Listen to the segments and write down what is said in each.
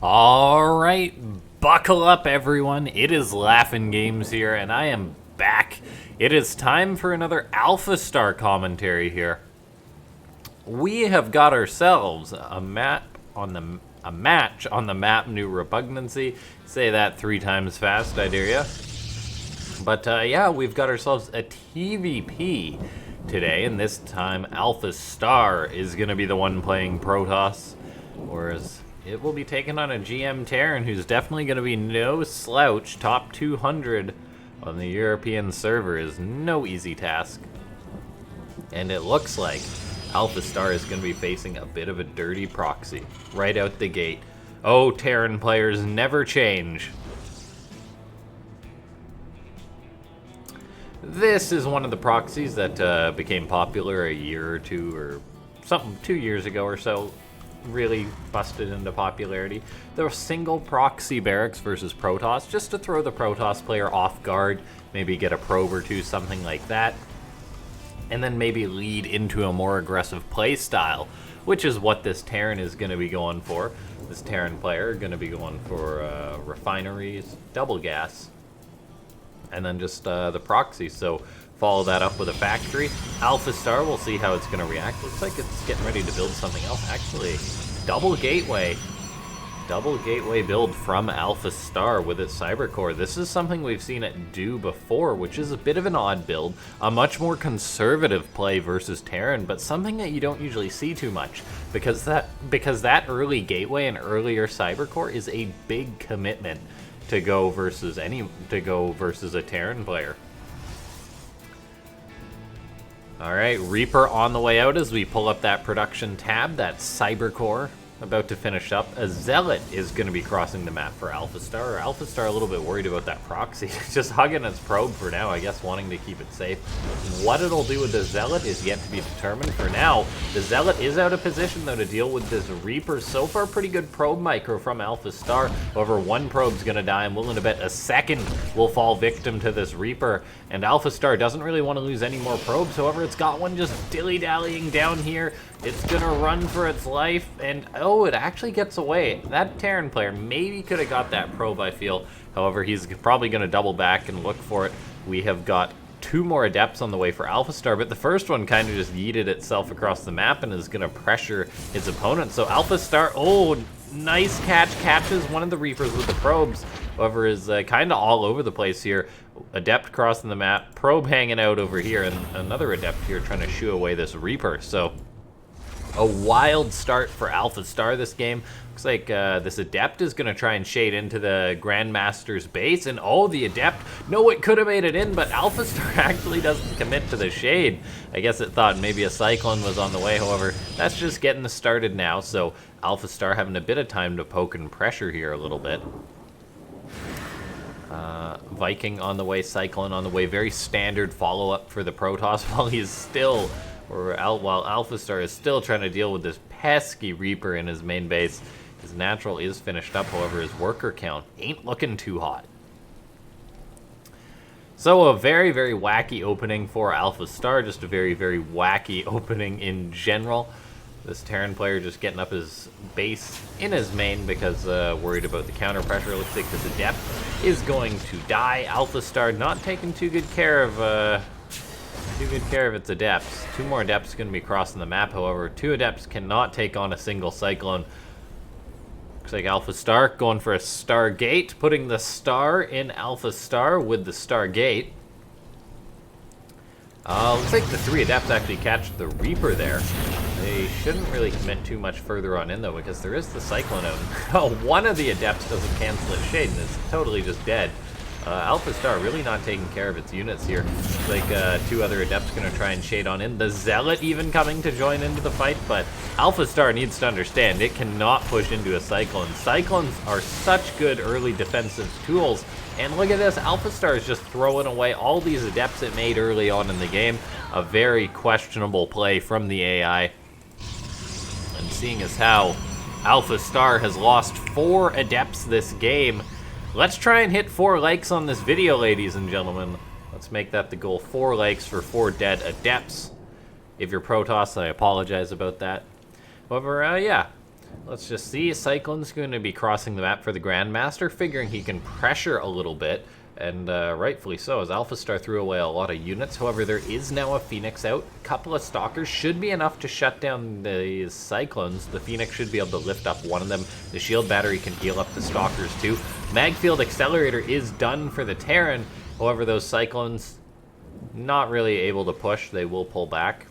Alright, buckle up everyone, it is LaughNgamez here, and I am back. It is time for another AlphaStar commentary here. We have got ourselves a match on the map New Repugnancy. Say that 3 times fast, I dare ya. But yeah, we've got ourselves a TVP today, and this time AlphaStar is going to be the one playing Protoss, whereas it will be taken on a GM TERRAN, who's definitely going to be no slouch. Top 200 on the European server is no easy task. And it looks like AlphaStar is going to be facing a bit of a dirty proxy right out the gate. Oh, TERRAN players never change. This is one of the proxies that became popular a year or two, or something, 2 years ago or so. Really busted into popularity. There was single proxy barracks versus Protoss, just to throw the Protoss player off guard, maybe get a probe or two, something like that, and then maybe lead into a more aggressive play style, which is what this TERRAN is going to be going for. This TERRAN player going to be going for refineries, double gas, and then just the proxy. So follow that up with a factory. AlphaStar, we'll see how it's going to react. Looks like it's getting ready to build something else. Actually, double gateway build from AlphaStar with its cyber core. This is something we've seen it do before, which is a bit of an odd build, a much more conservative play versus TERRAN, but something that you don't usually see too much, because that early gateway and earlier cyber core is a big commitment to go versus a TERRAN player. Alright, Reaper on the way out as we pull up that production tab. That cyber core about to finish up. A Zealot is going to be crossing the map for AlphaStar. AlphaStar a little bit worried about that proxy. Just hugging its probe for now, I guess, wanting to keep it safe. What it'll do with the Zealot is yet to be determined. For now, the Zealot is out of position, though, to deal with this Reaper. So far, pretty good probe micro from AlphaStar. However, one probe's going to die. I'm willing to bet a second will fall victim to this Reaper. And AlphaStar doesn't really want to lose any more probes. However, it's got one just dilly-dallying down here. It's going to run for its life, and oh, it actually gets away. That TERRAN player maybe could have got that probe, I feel. However, he's probably going to double back and look for it. We have got 2 more Adepts on the way for AlphaStar, but the first one kind of just yeeted itself across the map and is going to pressure its opponent. So AlphaStar, oh, nice catch, catches one of the Reapers with the probes. However, is kind of all over the place here. Adept crossing the map, probe hanging out over here, and another Adept here trying to shoo away this Reaper. So a wild start for AlphaStar this game. Looks like this Adept is going to try and shade into the Grandmaster's base. And oh, the Adept, no, it could have made it in, but AlphaStar actually doesn't commit to the shade. I guess it thought maybe a Cyclone was on the way. However, that's just getting started now. So AlphaStar having a bit of time to poke and pressure here a little bit. Viking on the way, Cyclone on the way. Very standard follow-up for the Protoss while he's still... while AlphaStar is still trying to deal with this pesky Reaper in his main base. His natural is finished up, however, his worker count ain't looking too hot. So a very, very wacky opening for AlphaStar, just a very, very wacky opening in general. This TERRAN player just getting up his base in his main because worried about the counter pressure. Looks like this Adept is going to die. AlphaStar not taking too good care of its Adepts. 2 more Adepts going to be crossing the map, however. 2 Adepts cannot take on a single Cyclone. Looks like AlphaStar going for a Stargate, putting the star in AlphaStar with the Stargate. Looks like the 3 Adepts actually catch the Reaper there. They shouldn't really commit too much further on in, though, because there is the Cyclone out. Oh, one of the Adepts doesn't cancel its shade and is totally just dead. AlphaStar really not taking care of its units here. Looks like 2 other Adepts going to try and shade on in. The Zealot even coming to join into the fight, but AlphaStar needs to understand it cannot push into a Cyclone. Cyclones are such good early defensive tools, and look at this, AlphaStar is just throwing away all these Adepts it made early on in the game. A very questionable play from the AI. And seeing as how AlphaStar has lost 4 Adepts this game, let's try and hit 4 likes on this video, ladies and gentlemen. Let's make that the goal. 4 likes for 4 dead Adepts. If you're Protoss, I apologize about that. However, yeah. Let's just see. Cyclone's going to be crossing the map for the Grandmaster, figuring he can pressure a little bit, and rightfully so, as AlphaStar threw away a lot of units. However, there is now a Phoenix out. A couple of Stalkers should be enough to shut down the Cyclones. The Phoenix should be able to lift up one of them. The Shield Battery can heal up the Stalkers too. Magfield Accelerator is done for the Terran. However, those Cyclones, not really able to push. They will pull back.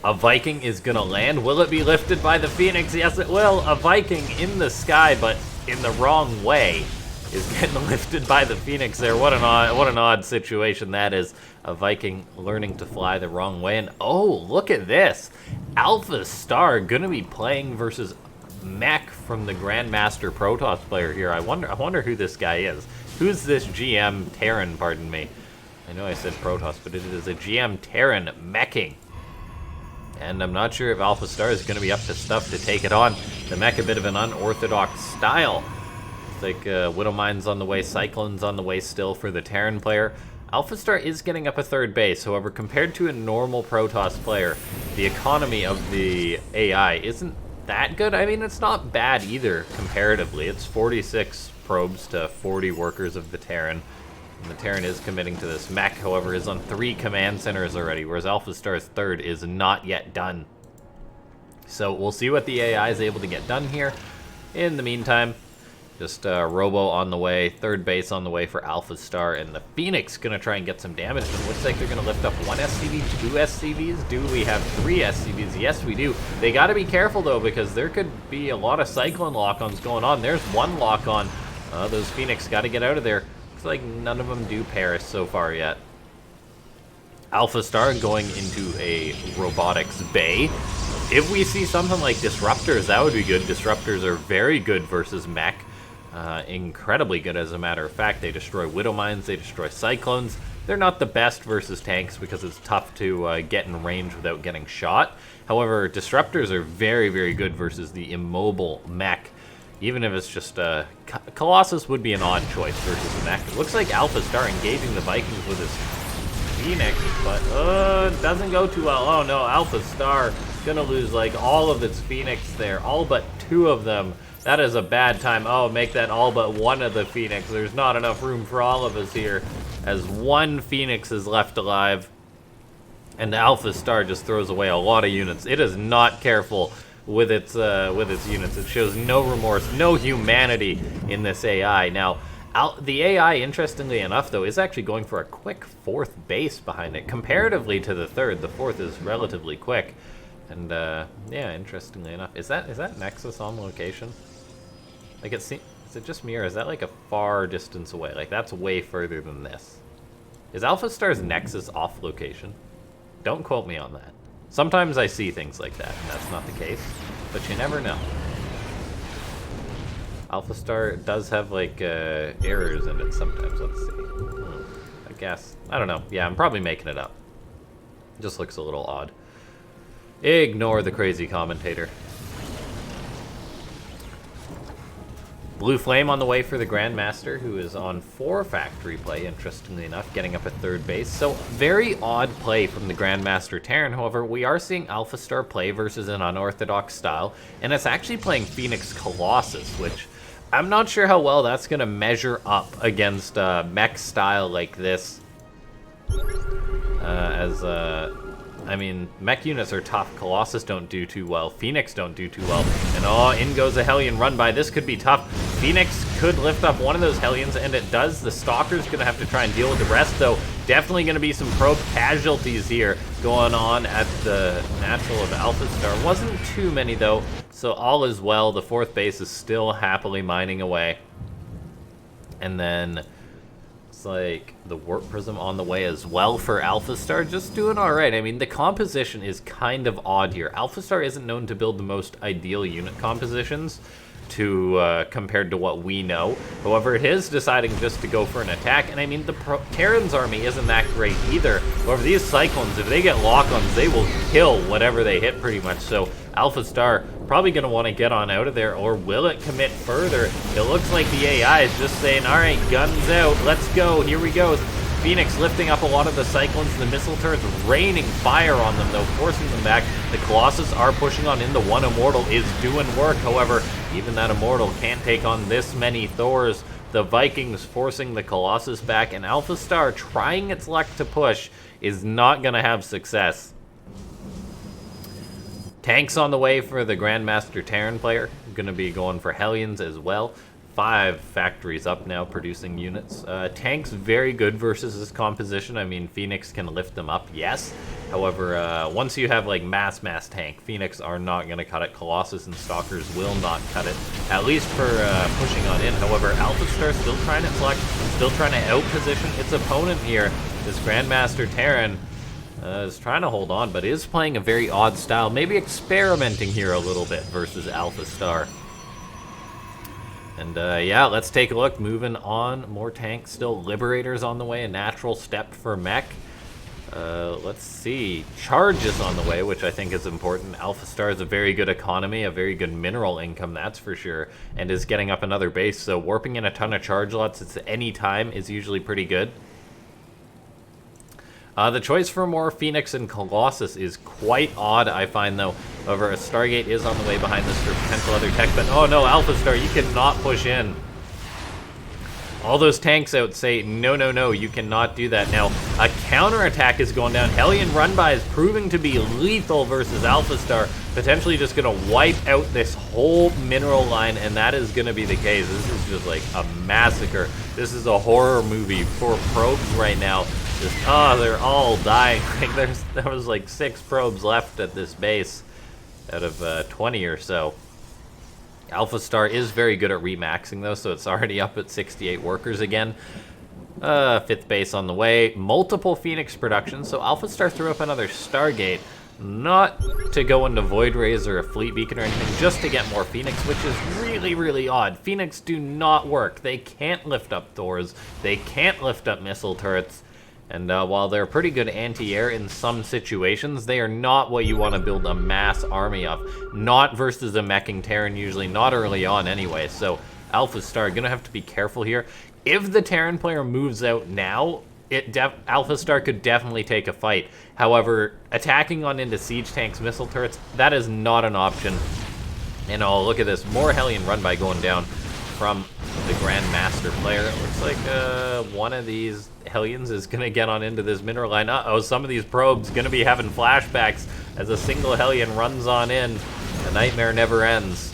A Viking is going to land. Will it be lifted by the Phoenix? Yes, it will. A Viking in the sky, but in the wrong way, is getting lifted by the Phoenix there. What an odd situation that is. A Viking learning to fly the wrong way. And oh, look at this. AlphaStar going to be playing versus Mech from the Grandmaster Protoss player here. I wonder who this guy is. Who's this GM Terran, pardon me. I know I said Protoss, but it is a GM Terran meching. And I'm not sure if AlphaStar is going to be up to stuff to take it on. The mech a bit of an unorthodox style. It's like Widowmine's on the way, Cyclone's on the way still for the Terran player. AlphaStar is getting up a third base. However, compared to a normal Protoss player, the economy of the AI isn't that good. I mean, it's not bad either comparatively. It's 46 probes to 40 workers of the Terran. And the Terran is committing to this. Mech, however, is on 3 command centers already, whereas AlphaStar's third is not yet done. So we'll see what the AI is able to get done here. In the meantime, just Robo on the way, third base on the way for AlphaStar, and the Phoenix gonna try and get some damage. It looks like they're gonna lift up 1 SCV, 2 SCVs. Do we have 3 SCVs? Yes, we do. They gotta be careful though, because there could be a lot of Cyclone lock-ons going on. There's 1 lock-on. Those Phoenix gotta get out of there. Looks like none of them do Paris so far yet. AlphaStar going into a robotics bay. If we see something like Disruptors, that would be good. Disruptors are very good versus Mech. Incredibly good, as a matter of fact. They destroy Widowmines, they destroy Cyclones. They're not the best versus tanks because it's tough to get in range without getting shot. However, Disruptors are very, very good versus the immobile Mech. Even if it's just Colossus would be an odd choice versus the Mech. It looks like AlphaStar engaging the Vikings with his Phoenix, but it doesn't go too well. Oh no, AlphaStar gonna lose like all of its Phoenix there, all but 2 of them. That is a bad time. Oh, make that all but 1 of the Phoenix. There's not enough room for all of us here, as 1 Phoenix is left alive, and AlphaStar just throws away a lot of units. It is not careful with its units. It shows no remorse, no humanity in this AI. Now, the AI, interestingly enough, though, is actually going for a quick 4th base behind it. Comparatively to the 3rd, the 4th is relatively quick. And, yeah, interestingly enough. Is that Nexus on location? Like, is it just me, or is that, like, a far distance away? Like, that's way further than this. Is AlphaStar's Nexus off location? Don't quote me on that. Sometimes I see things like that, and that's not the case. But you never know. AlphaStar does have, like, errors in it sometimes. Let's see. I guess. I don't know. Yeah, I'm probably making it up. It just looks a little odd. Ignore the crazy commentator. Blue Flame on the way for the Grandmaster, who is on 4 factory play, interestingly enough, getting up at 3rd base. So, very odd play from the Grandmaster Terran. However, we are seeing AlphaStar play versus an unorthodox style, and it's actually playing Phoenix Colossus, which I'm not sure how well that's going to measure up against mech style like this. I mean, mech units are tough. Colossus don't do too well. Phoenix don't do too well. And oh, in goes a Hellion run by. This could be tough. Phoenix could lift up one of those Hellions, and it does. The Stalker's going to have to try and deal with the rest, though. Definitely going to be some probe casualties here going on at the natural of AlphaStar. Wasn't too many, though, so all is well. The 4th base is still happily mining away. And then like the Warp Prism on the way as well for AlphaStar, just doing all right. I mean, the composition is kind of odd here. AlphaStar isn't known to build the most ideal unit compositions compared to what we know. However, it is deciding just to go for an attack, and I mean, the Terran's army isn't that great either. However, these Cyclones, if they get lock-ons, they will kill whatever they hit pretty much. So AlphaStar probably going to want to get on out of there, or will it commit further? It looks like the AI is just saying, all right, guns out, let's go, here we go. Phoenix lifting up a lot of the Cyclones, the missile turrets raining fire on them though, forcing them back. The Colossus are pushing on in. The one Immortal is doing work, however, even that Immortal can't take on this many Thors. The Vikings forcing the Colossus back, and AlphaStar trying its luck to push is not going to have success. Tanks on the way for the Grandmaster Terran player. Going to be going for Hellions as well. 5 factories up now producing units. Tanks very good versus this composition. I mean, Phoenix can lift them up, yes. However, once you have like mass tank, Phoenix are not going to cut it. Colossus and Stalkers will not cut it, at least for pushing on in. However, AlphaStar still trying its luck, still trying to outposition its opponent here. This Grandmaster Terran is trying to hold on, but is playing a very odd style. Maybe experimenting here a little bit versus AlphaStar. And yeah, let's take a look. Moving on, more tanks still. Liberators on the way, a natural step for mech. Let's see. Charge is on the way, which I think is important. AlphaStar is a very good economy, a very good mineral income, that's for sure, and is getting up another base. So warping in a ton of charge lots at any time is usually pretty good. The choice for more Phoenix and Colossus is quite odd, I find, though. However, a Stargate is on the way behind this for potential other tech, but oh no, AlphaStar, you cannot push in. All those tanks out say, no, no, no, you cannot do that. Now, a counterattack is going down. Hellion Run-By is proving to be lethal versus AlphaStar, potentially just going to wipe out this whole mineral line, and that is going to be the case. This is just like a massacre. This is a horror movie for probes right now. Just, oh, they're all dying. Like, there was like 6 probes left at this base out of 20 or so. AlphaStar is very good at remaxing though, so it's already up at 68 workers again. 5th base on the way. Multiple Phoenix production, so AlphaStar threw up another Stargate. Not to go into Void Rays or a Fleet Beacon or anything, just to get more Phoenix, which is really, really odd. Phoenix do not work. They can't lift up Thors. They can't lift up missile turrets. And while they're pretty good anti-air in some situations, they are not what you want to build a mass army of. Not versus a meching Terran, usually not early on anyway. So AlphaStar gonna have to be careful here. If the Terran player moves out now, AlphaStar could definitely take a fight. However, attacking on into siege tanks, missile turrets, that is not an option. And oh, look at this, more Hellion Run-By going down from the Grandmaster player. It looks like one of these Hellions is going to get on into this mineral line. Uh-oh, some of these probes going to be having flashbacks as a single Hellion runs on in. The nightmare never ends.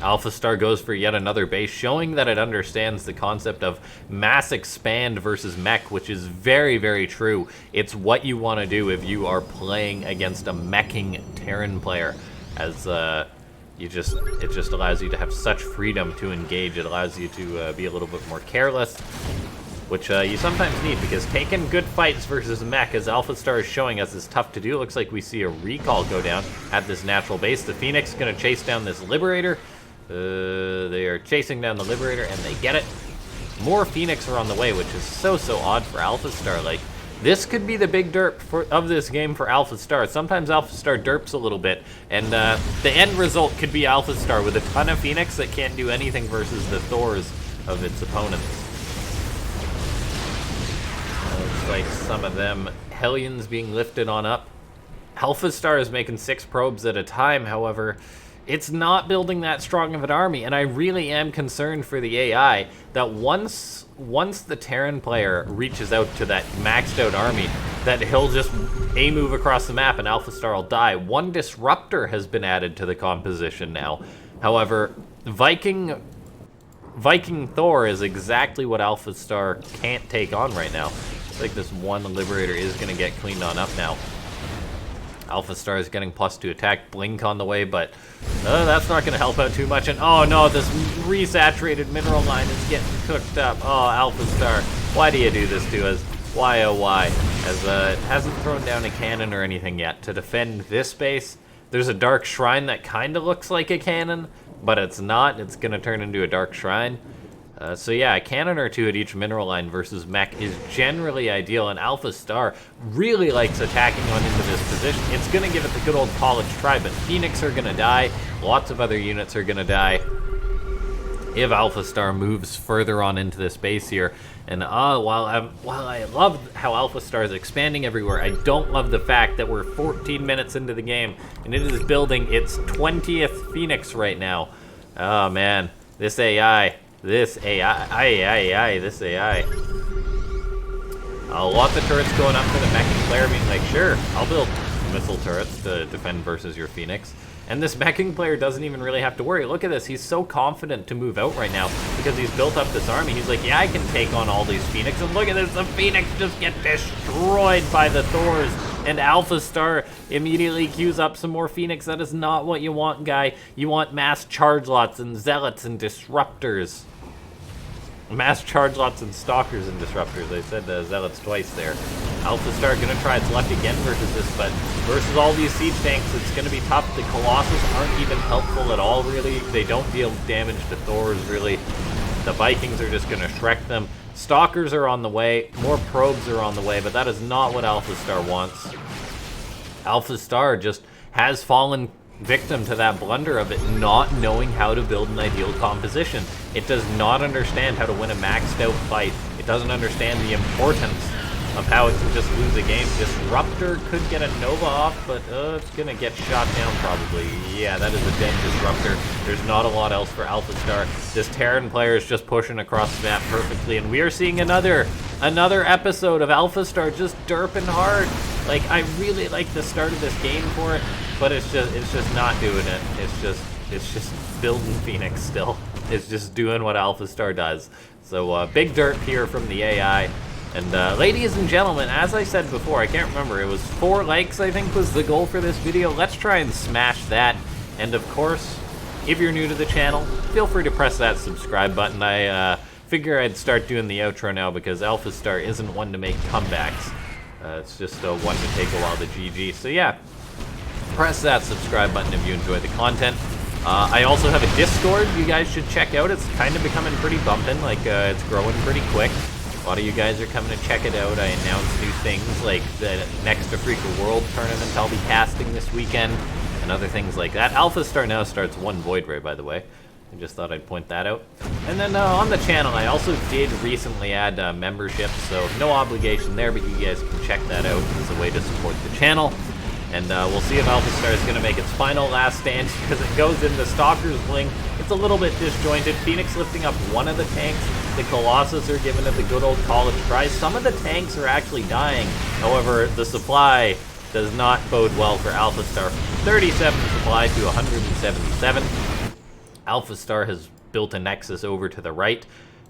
AlphaStar goes for yet another base, showing that it understands the concept of mass expand versus mech, which is very, very true. It's what you want to do if you are playing against a meching Terran player, as it just allows you to have such freedom to engage. It allows you to be a little bit more careless, which you sometimes need, because taking good fights versus mech, as AlphaStar is showing us, is tough to do. Looks like we see a recall go down at this natural base. The Phoenix is going to chase down this Liberator. They are chasing down the Liberator, and they get it. More Phoenix are on the way, which is so odd for AlphaStar. Like, this could be the big derp of this game for AlphaStar. Sometimes AlphaStar derps a little bit, and the end result could be AlphaStar with a ton of Phoenix that can't do anything versus the Thors of its opponents. Looks like some of them Hellions being lifted on up. AlphaStar is making 6 probes at a time, however, it's not building that strong of an army, and I really am concerned for the AI that once the Terran player reaches out to that maxed out army, that he'll just A-move across the map and AlphaStar will die. 1 disruptor has been added to the composition now. However, Viking Thor is exactly what AlphaStar can't take on right now. It's like this 1 Liberator is going to get cleaned on up now. AlphaStar is getting +2 attack, Blink on the way, but that's not going to help out too much. And oh no, this resaturated mineral line is getting cooked up. Oh, AlphaStar, why do you do this to us? Why, oh why? As it hasn't thrown down a cannon or anything yet to defend this base. There's a Dark Shrine that kind of looks like a cannon, but it's not. It's going to turn into a Dark Shrine. So yeah, a cannon or 2 at each mineral line versus mech is generally ideal, and AlphaStar really likes attacking on into this position. It's going to give it the good old college try, but Phoenix are going to die. Lots of other units are going to die. if AlphaStar moves further on into this base here. And while I love how AlphaStar is expanding everywhere, I don't love the fact that we're 14 minutes into the game and it is building its 20th Phoenix right now. Oh man, this AI. This AI. Lots of turrets going up to the meching player being like, sure, I'll build missile turrets to defend versus your Phoenix. And this meching player doesn't even really have to worry. Look at this, he's so confident to move out right now because he's built up this army. He's like, yeah, I can take on all these Phoenix. And look at this, the Phoenix just get destroyed by the Thors. And AlphaStar immediately queues up some more Phoenix. That is not what you want, guy. You want mass charge lots and zealots and disruptors. Mass charge lots and stalkers and disruptors. I said zealots twice there. AlphaStar gonna try its luck again versus this, but versus all these siege tanks, it's gonna be tough. The Colossus aren't even helpful at all, really. They don't deal damage to Thors, really. The Vikings are just gonna Shrek them. Stalkers are on the way. More probes are on the way, but that is not what AlphaStar wants. AlphaStar just has fallen victim to that blunder of it not knowing how to build an ideal composition. It does not understand how to win a maxed out fight. It doesn't understand the importance of how it can just lose a game. Disruptor could get a Nova off, but it's gonna get shot down probably. Yeah, that is a dead Disruptor. There's not a lot else for AlphaStar. This Terran player is just pushing across the map perfectly, and we are seeing another episode of AlphaStar just derping hard. Like, I really like the start of this game for it, but it's just not doing it. It's just building Phoenix still. It's just doing what AlphaStar does. So big derp here from the AI. And ladies and gentlemen, as I said before, I can't remember, it was 4 likes I think was the goal for this video. Let's try and smash that. And of course, if you're new to the channel, feel free to press that subscribe button. I figure I'd start doing the outro now because AlphaStar isn't one to make comebacks. It's just one to take a while to GG. So yeah, press that subscribe button if you enjoy the content. I also have a Discord you guys should check out. It's kind of becoming pretty bumping, like it's growing pretty quick. A lot of you guys are coming to check it out. I announced new things like the next Africa World tournament I'll be casting this weekend and other things like that. AlphaStar now starts 1 Void Ray, by the way. I just thought I'd point that out. And then on the channel, I also did recently add membership, so no obligation there, but you guys can check that out as a way to support the channel. And we'll see if AlphaStar is going to make its final last stand because it goes in the Stalker's Blink. It's a little bit disjointed. Phoenix lifting up one of the tanks. The Colossus are giving it the good old college try. Some of the tanks are actually dying. However, the supply does not bode well for AlphaStar. 37 supply to 177. AlphaStar has built a nexus over to the right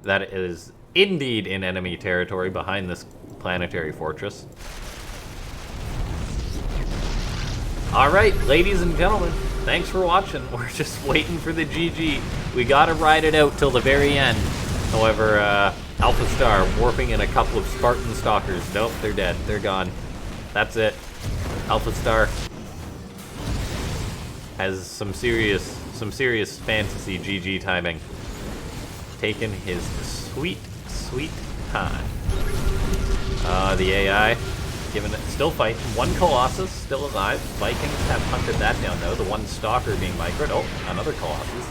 that is indeed in enemy territory behind this planetary fortress. Alright, ladies and gentlemen, thanks for watching. We're just waiting for the GG. We gotta ride it out till the very end. However, AlphaStar warping in a couple of Spartan Stalkers. Nope, they're dead. They're gone. That's it. AlphaStar has some serious fantasy GG timing. Taking his sweet time. The AI giving it, still fighting. 1 Colossus still alive. Vikings have hunted that down though. The 1 Stalker being microed. Oh, another Colossus.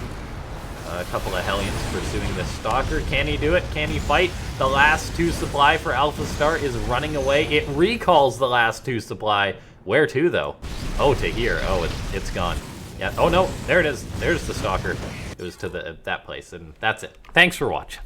A couple of Hellions pursuing this Stalker. Can he do it? Can he fight? The last 2 supply for AlphaStar is running away. It recalls the last 2 supply. Where to though? Oh, to here. Oh, it's gone. Yeah. Oh no, there it is. There's the Stalker. It was to that place, and that's it. Thanks for watching.